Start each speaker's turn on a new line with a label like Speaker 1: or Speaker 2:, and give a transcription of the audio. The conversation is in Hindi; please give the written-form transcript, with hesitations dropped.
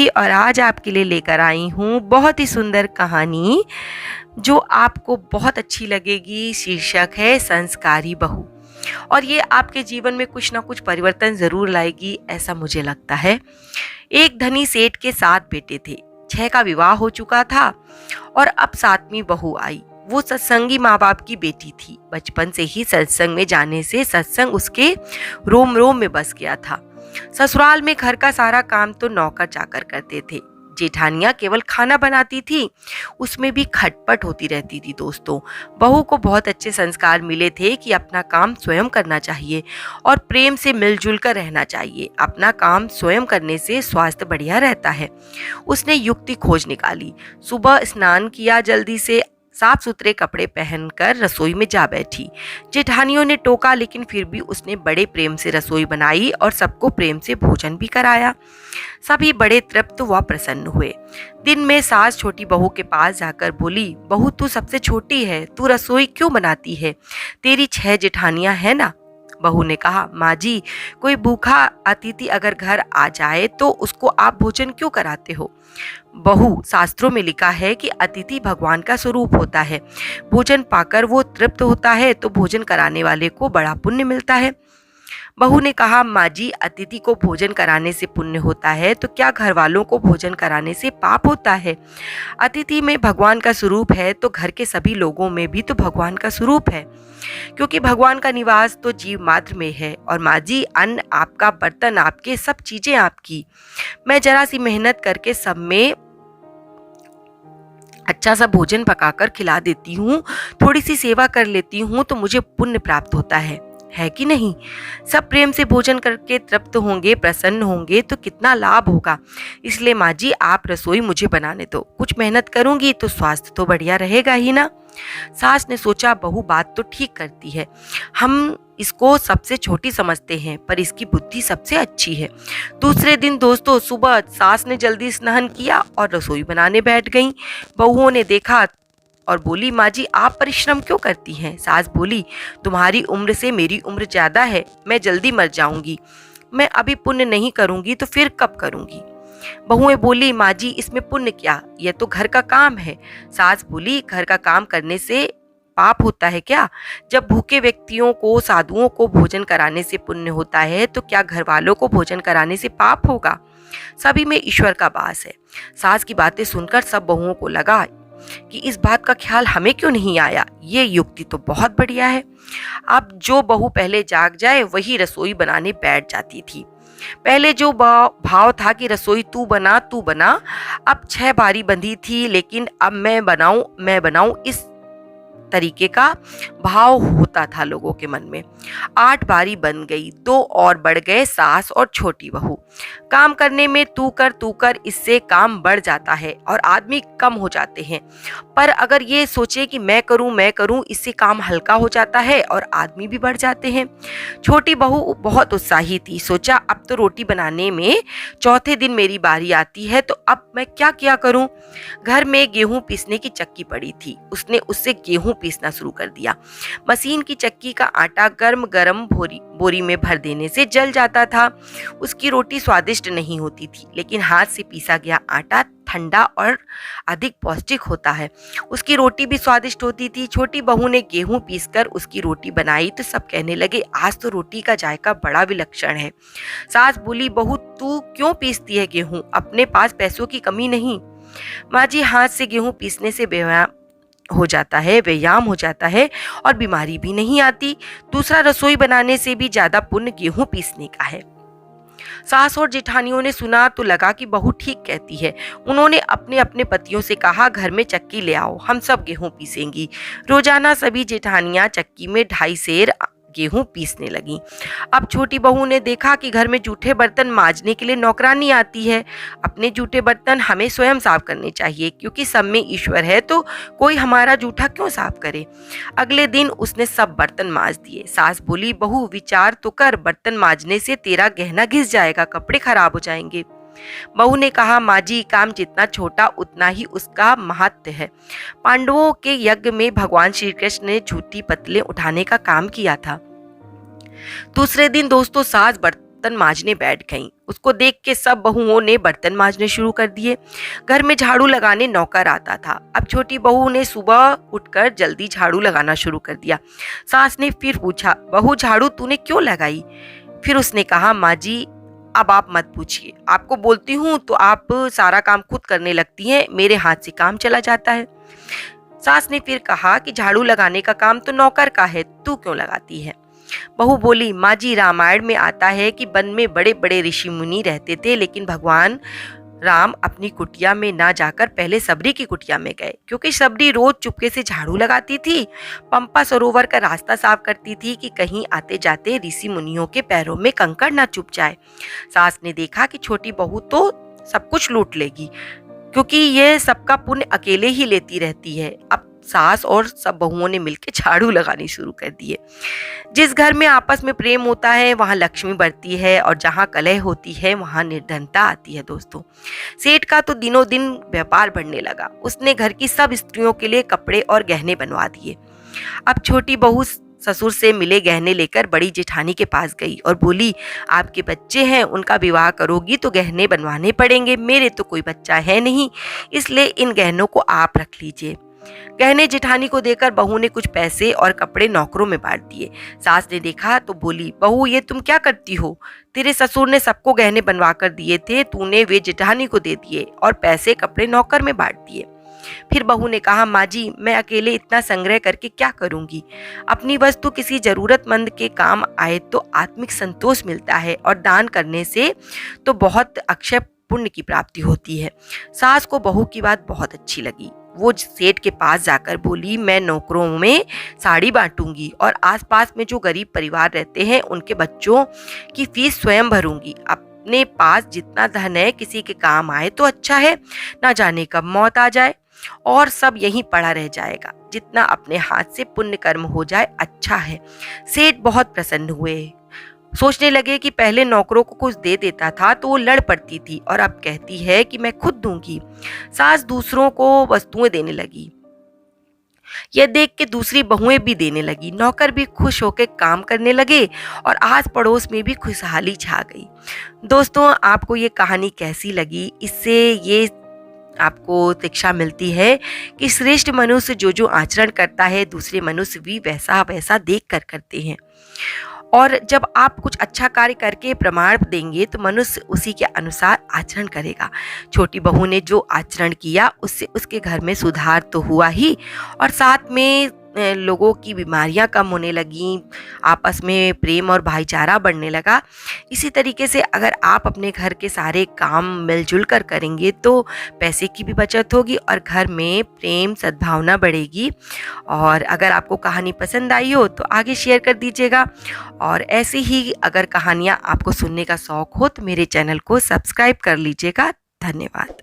Speaker 1: और आज आपके लिए लेकर आई हूँ बहुत ही सुंदर कहानी जो आपको बहुत अच्छी लगेगी। शीर्षक है संस्कारी बहू। और ये आपके जीवन में कुछ ना कुछ परिवर्तन जरूर लाएगी, ऐसा मुझे लगता है। एक धनी सेठ के 7 बेटे थे। 6 का विवाह हो चुका था और अब 7वीं बहू आई। वो सत्संगी माँ बाप की बेटी थी। बचपन से ही सत्संग में जाने से सत्संग उसके रोम रोम में बस गया था। ससुराल में घर का सारा काम तो नौकर चाकर करते थे। जेठानियां केवल खाना बनाती थी, उसमें भी खटपट होती रहती थी। दोस्तों, बहू को बहुत अच्छे संस्कार मिले थे कि अपना काम स्वयं करना चाहिए और प्रेम से मिलजुल कर रहना चाहिए। अपना काम स्वयं करने से स्वास्थ्य बढ़िया रहता है। उसने युक्ति खोज निकाली। सुबह स्नान किया, जल्दी से साफ सुथरे कपड़े पहनकर रसोई में जा बैठी। जेठानियों ने टोका, लेकिन फिर भी उसने बड़े प्रेम से रसोई बनाई और सबको प्रेम से भोजन भी कराया। सभी बड़े तृप्त व प्रसन्न हुए। दिन में सास छोटी बहू के पास जाकर बोली, बहू तू सबसे छोटी है, तू रसोई क्यों बनाती है? तेरी 6 जेठानियां हैं ना? बहू ने कहा, माँ जी, कोई भूखा अतिथि अगर घर आ जाए तो उसको आप भोजन क्यों कराते हो? बहू, शास्त्रों में लिखा है कि अतिथि भगवान का स्वरूप होता है। भोजन पाकर वो तृप्त होता है तो भोजन कराने वाले को बड़ा पुण्य मिलता है। बहू ने कहा, माँ जी, अतिथि को भोजन कराने से पुण्य होता है तो क्या घर वालों को भोजन कराने से पाप होता है? अतिथि में भगवान का स्वरूप है तो घर के सभी लोगों में भी तो भगवान का स्वरूप है, क्योंकि भगवान का निवास तो जीव मात्र में है। और माँ जी, अन्न आपका, बर्तन आपके, सब चीजें आपकी। मैं जरा सी मेहनत करके सब में अच्छा सा भोजन पकाकर खिला देती हूँ, थोड़ी सी सेवा कर लेती हूँ तो मुझे पुण्य प्राप्त होता है कि नहीं? सब प्रेम से भोजन करके तृप्त होंगे, प्रसन्न होंगे तो कितना लाभ होगा। इसलिए माँ जी, आप रसोई मुझे बनाने दो। कुछ मेहनत करूंगी तो स्वास्थ्य तो बढ़िया रहेगा ही ना। सास ने सोचा, बहू बात तो ठीक करती है, हम इसको सबसे छोटी समझते हैं पर इसकी बुद्धि सबसे अच्छी है। दूसरे दिन दोस्तों, सुबह सास ने जल्दी स्नान किया और रसोई बनाने बैठ गईं। बहुओं ने देखा और बोली, माँ जी, आप परिश्रम क्यों करती हैं? सास बोली, तुम्हारी उम्र से मेरी उम्र ज्यादा है, मैं जल्दी मर जाऊंगी। मैं अभी पुण्य नहीं करूंगी तो फिर कब करूंगी? बहुएं बोली, माँ जी, इसमें पुण्य क्या, यह तो घर का काम है। सास बोली, घर का काम करने से पाप होता है क्या? जब भूखे व्यक्तियों को, साधुओं को भोजन कराने से पुण्य होता है तो क्या घर वालों को भोजन कराने से पाप होगा? सभी में ईश्वर का वास है। सास की बातें सुनकर सब बहुओं को लगा कि इस बात का ख्याल हमें क्यों नहीं आया। ये युक्ति तो बहुत बढ़िया है। अब जो बहू पहले जाग जाए वही रसोई बनाने बैठ जाती थी। पहले जो भाव था कि रसोई तू बना, अब 6 बारी बंधी थी, लेकिन अब मैं बनाऊं, इस तरीके का भाव होता था लोगों के मन में। 8 बारी बन गई, 2 और बढ़ गए, सास और छोटी बहू। काम करने में तू कर, इससे काम बढ़ जाता है और आदमी कम हो जाते हैं। पर अगर ये सोचे कि मैं करूं, इससे काम हल्का हो जाता है और आदमी भी बढ़ जाते हैं। छोटी बहू बहुत उत्साही थी। सोचा, अब तो रोटी बनाने में चौथे दिन मेरी बारी आती है, तो अब मैं क्या करूं? घर में गेहूं पीसने की चक्की पड़ी थी, उसने उससे गेहूं पीसना शुरू कर दिया। मशीन की चक्की का आटा गर्म गर्म बोरी में भर देने से जल जाता था। उसकी रोटी स्वादिष्ट नहीं होती थी, लेकिन हाथ से पीसा गया आटा ठंडा और अधिक पौष्टिक होता है। उसकी रोटी भी स्वादिष्ट होती थी। छोटी बहू ने गेहूं पीसकर उसकी रोटी बनाई तो सब कहने लगे, आज तो रोटी का जायका बड़ा विलक्षण है। सास बोली, बहू तू क्यों पीसती है गेहूं? अपने पास पैसों की कमी नहीं। माँ जी, हाथ से गेहूं पीसने से व्यायाम हो जाता है और बीमारी भी नहीं आती। दूसरा, रसोई बनाने से भी ज्यादा पुण्य गेहूं पीसने का है। सास और जेठानियों ने सुना तो लगा कि बहू ठीक कहती है। उन्होंने अपने अपने पतियों से कहा, घर में चक्की ले आओ, हम सब गेहूं पीसेंगी। रोजाना सभी जेठानियां चक्की में 2.5 सेर गेहूं पीसने लगी। अब छोटी बहू ने देखा कि घर में जूठे बर्तन मांजने के लिए नौकरानी आती है। अपने जूठे बर्तन हमें स्वयं साफ करने चाहिए, क्योंकि सब में ईश्वर है तो कोई हमारा जूठा क्यों साफ करे। अगले दिन उसने सब बर्तन मांज दिए। सास बोली, बहू विचार तो कर, बर्तन मांजने से तेरा गहना घिस जाएगा, कपड़े खराब हो जाएंगे। बहू ने कहा, माँ जी, काम जितना छोटा उतना ही उसका महत्व है। पांडवों के यज्ञ में भगवान श्री कृष्ण ने झूठी पतले उठाने का काम किया था। दूसरे दिन दोस्तों, सास बर्तन बर्तन मांजने बैठ गईं। उसको देख के सब बहुओं ने बर्तन मांजने शुरू कर दिए। घर में झाड़ू लगाने नौकर आता था। अब छोटी बहू ने सुबह उठकर जल्दी झाड़ू लगाना शुरू कर दिया। सास ने फिर पूछा, बहू झाड़ू तूने क्यों लगाई? फिर उसने कहा, माँ जी अब आप मत पूछिए, आपको बोलती हूँ तो आप सारा काम खुद करने लगती हैं, मेरे हाथ से काम चला जाता है। सास ने फिर कहा कि झाड़ू लगाने का काम तो नौकर का है, तू क्यों लगाती है? बहू बोली, माँ जी रामायण में आता है कि वन में बड़े बड़े ऋषि मुनि रहते थे, लेकिन भगवान राम अपनी कुटिया में ना जाकर पहले सबरी की कुटिया में गए, क्योंकि सबरी रोज चुपके से झाड़ू लगाती थी, पंपा सरोवर का रास्ता साफ करती थी कि कहीं आते जाते ऋषि मुनियों के पैरों में कंकड़ ना चुभ जाए। सास ने देखा कि छोटी बहू तो सब कुछ लूट लेगी, क्योंकि ये सबका पुण्य अकेले ही लेती रहती है। अब सास और सब बहुओं ने मिलकर झाड़ू लगानी शुरू कर दिए। जिस घर में आपस में प्रेम होता है वहां लक्ष्मी बढ़ती है, और जहां कलह होती है वहां निर्धनता आती है। दोस्तों, सेठ का तो दिनों दिन व्यापार बढ़ने लगा। उसने घर की सब स्त्रियों के लिए कपड़े और गहने बनवा दिए। अब छोटी बहू ससुर से मिले गहने लेकर बड़ी जेठानी के पास गई और बोली, आपके बच्चे हैं, उनका विवाह करोगी तो गहने बनवाने पड़ेंगे, मेरे तो कोई बच्चा है नहीं, इसलिए इन गहनों को आप रख लीजिए। गहने जेठानी को देकर बहू ने कुछ पैसे और कपड़े नौकरों में बांट दिए। सास ने देखा तो बोली, बहू ये तुम क्या करती हो? तेरे ससुर ने सबको गहने बनवा कर दिए थे, तूने वे जेठानी को दे दिए और पैसे कपड़े नौकर में बांट दिए। फिर बहू ने कहा, माँ जी मैं अकेले इतना संग्रह करके क्या करूंगी? अपनी वस्तु किसी जरूरतमंद के काम आए तो आत्मिक संतोष मिलता है, और दान करने से तो बहुत अक्षय पुण्य की प्राप्ति होती है। सास को बहू की बात बहुत अच्छी लगी। वो सेठ के पास जाकर बोली, मैं नौकरों में साड़ी बांटूंगी और आसपास में जो गरीब परिवार रहते हैं उनके बच्चों की फीस स्वयं भरूंगी। अपने पास जितना धन है किसी के काम आए तो अच्छा है, ना जाने कब मौत आ जाए और सब यहीं पड़ा रह जाएगा। जितना अपने हाथ से पुण्य कर्म हो जाए अच्छा है। सेठ बहुत प्रसन्न हुए। सोचने लगे कि पहले नौकरों को कुछ दे देता था तो वो लड़ पड़ती थी, और अब कहती है कि मैं खुद दूंगी। सास दूसरों को वस्तुएं देने लगी। यह देख के दूसरी बहुएं भी देने लगी। नौकर भी खुश होकर काम करने लगे और आस पड़ोस में भी खुशहाली छा गई। दोस्तों, आपको ये कहानी कैसी लगी? इससे ये आपको शिक्षा मिलती है कि श्रेष्ठ मनुष्य जो आचरण करता है दूसरे मनुष्य भी वैसा वैसा देख कर करते हैं, और जब आप कुछ अच्छा कार्य करके प्रमाण देंगे तो मनुष्य उसी के अनुसार आचरण करेगा। छोटी बहू ने जो आचरण किया उससे उसके घर में सुधार तो हुआ ही, और साथ में लोगों की बीमारियां कम होने लगी, आपस में प्रेम और भाईचारा बढ़ने लगा। इसी तरीके से अगर आप अपने घर के सारे काम मिलजुल कर करेंगे तो पैसे की भी बचत होगी और घर में प्रेम सद्भावना बढ़ेगी। और अगर आपको कहानी पसंद आई हो तो आगे शेयर कर दीजिएगा, और ऐसी ही अगर कहानियाँ आपको सुनने का शौक हो तो मेरे चैनल को सब्सक्राइब कर लीजिएगा। धन्यवाद।